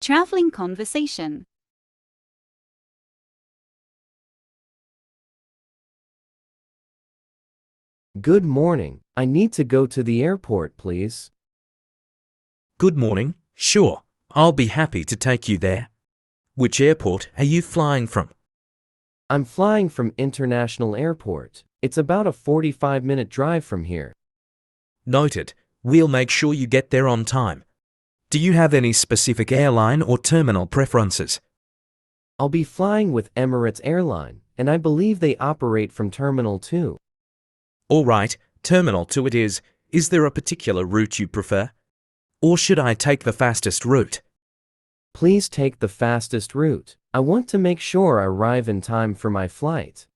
Traveling conversation. Good morning. I need to go to the airport, please. Good morning. Sure, I'll be happy to take you there. Which airport are you flying from? I'm flying from International Airport. It's about a 45-minute drive from here. Noted. We'll make sure you get there on time. Do you have any specific airline or terminal preferences? I'll be flying with Emirates Airline, and I believe they operate from Terminal 2. All right, Terminal 2 it is. Is there a particular route you prefer? Or should I take the fastest route? Please take the fastest route. I want to make sure I arrive in time for my flight.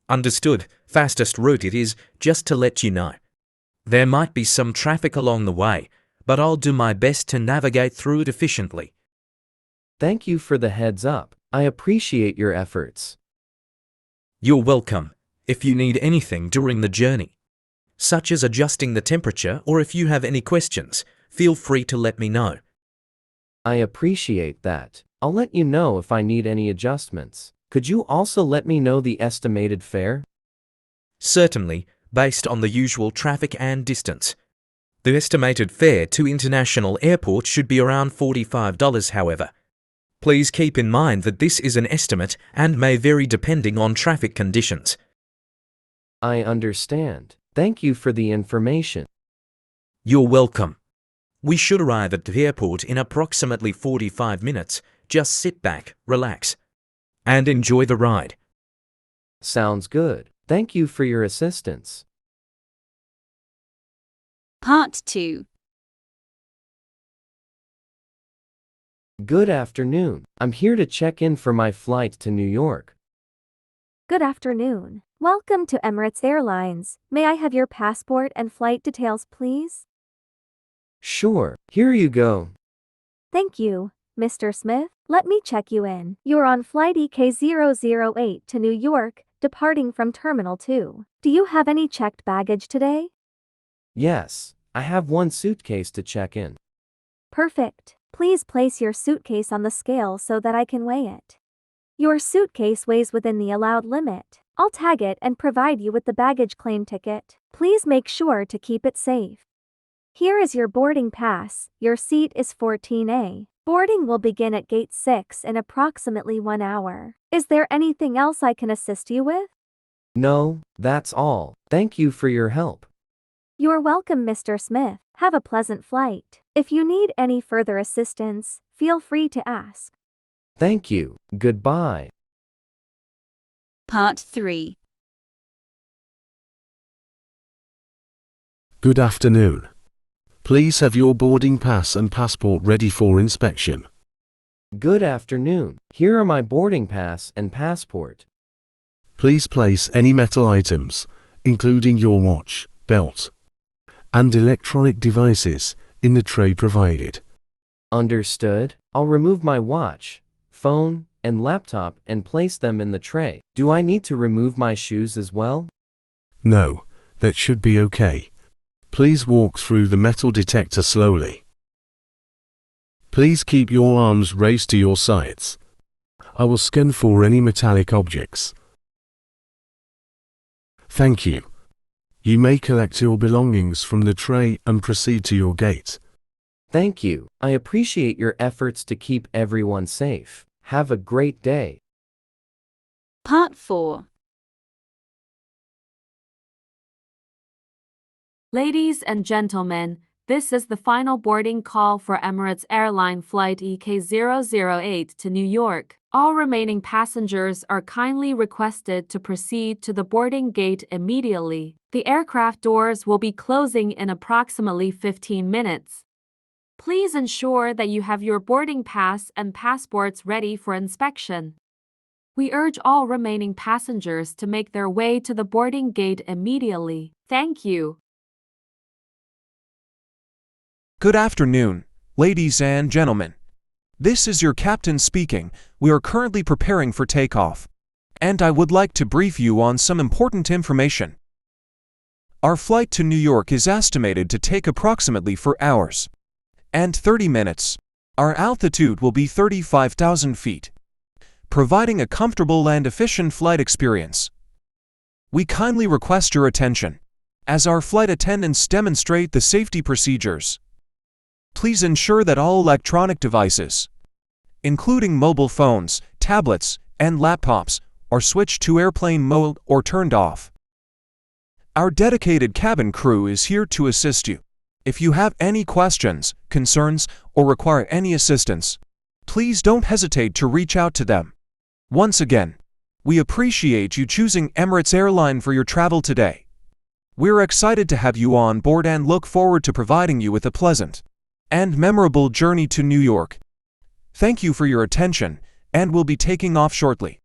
Understood. Fastest route it is, just to let you know. There might be some traffic along the way, but I'll do my best to navigate through it efficiently. Thank you for the heads up. I appreciate your efforts. You're welcome. If you need anything during the journey, such as adjusting the temperature or if you have any questions, feel free to let me know. I appreciate that. I'll let you know if I need any adjustments. Could you also let me know the estimated fare? Certainly, based on the usual traffic and distance. The estimated fare to International Airport should be around $45, however. Please keep in mind that this is an estimate and may vary depending on traffic conditions. I understand. Thank you for the information. You're welcome. We should arrive at the airport in approximately 45 minutes. Just sit back, relax, and enjoy the ride. Sounds good. Thank you for your assistance. Part 2. Good afternoon. I'm here to check in for my flight to New York. Good afternoon. Welcome to Emirates Airlines. May I have your passport and flight details, please? Sure, here you go. Thank you, Mr. Smith. Let me check you in. You're on flight EK008 to New York, departing from Terminal 2. Do you have any checked baggage today? Yes, I have one suitcase to check in. Perfect. Please place your suitcase on the scale so that I can weigh it. Your suitcase weighs within the allowed limit. I'll tag it and provide you with the baggage claim ticket. Please make sure to keep it safe. Here is your boarding pass. Your seat is 14A. Boarding will begin at Gate 6 in approximately 1 hour. Is there anything else I can assist you with? No, that's all. Thank you for your help. You're welcome, Mr. Smith. Have a pleasant flight. If you need any further assistance, feel free to ask. Thank you. Goodbye. Part 3. Good afternoon. Please have your boarding pass and passport ready for inspection. Good afternoon. Here are my boarding pass and passport. Please place any metal items, including your watch, belt, and electronic devices, in the tray provided. Understood. I'll remove my watch, phone, and laptop and place them in the tray. Do I need to remove my shoes as well? No, that should be okay. Please walk through the metal detector slowly. Please keep your arms raised to your sides. I will scan for any metallic objects. Thank you. You may collect your belongings from the tray and proceed to your gate. Thank you. I appreciate your efforts to keep everyone safe. Have a great day. Part 4. Ladies and gentlemen, this is the final boarding call for Emirates Airline Flight EK008 to New York. All remaining passengers are kindly requested to proceed to the boarding gate immediately. The aircraft doors will be closing in approximately 15 minutes. Please ensure that you have your boarding pass and passports ready for inspection. We urge all remaining passengers to make their way to the boarding gate immediately. Thank you. Good afternoon, ladies and gentlemen. This is your captain speaking. We are currently preparing for takeoff, and I would like to brief you on some important information. Our flight to New York is estimated to take approximately 4 hours and 30 minutes. Our altitude will be 35,000 feet, providing a comfortable and efficient flight experience. We kindly request your attention as our flight attendants demonstrate the safety procedures. Please ensure that all electronic devices, including mobile phones, tablets, and laptops, are switched to airplane mode or turned off. Our dedicated cabin crew is here to assist you. If you have any questions, concerns, or require any assistance, please don't hesitate to reach out to them. Once again, we appreciate you choosing Emirates Airline for your travel today. We're excited to have you on board and look forward to providing you with a pleasant and memorable journey to New York. Thank you for your attention, and we'll be taking off shortly.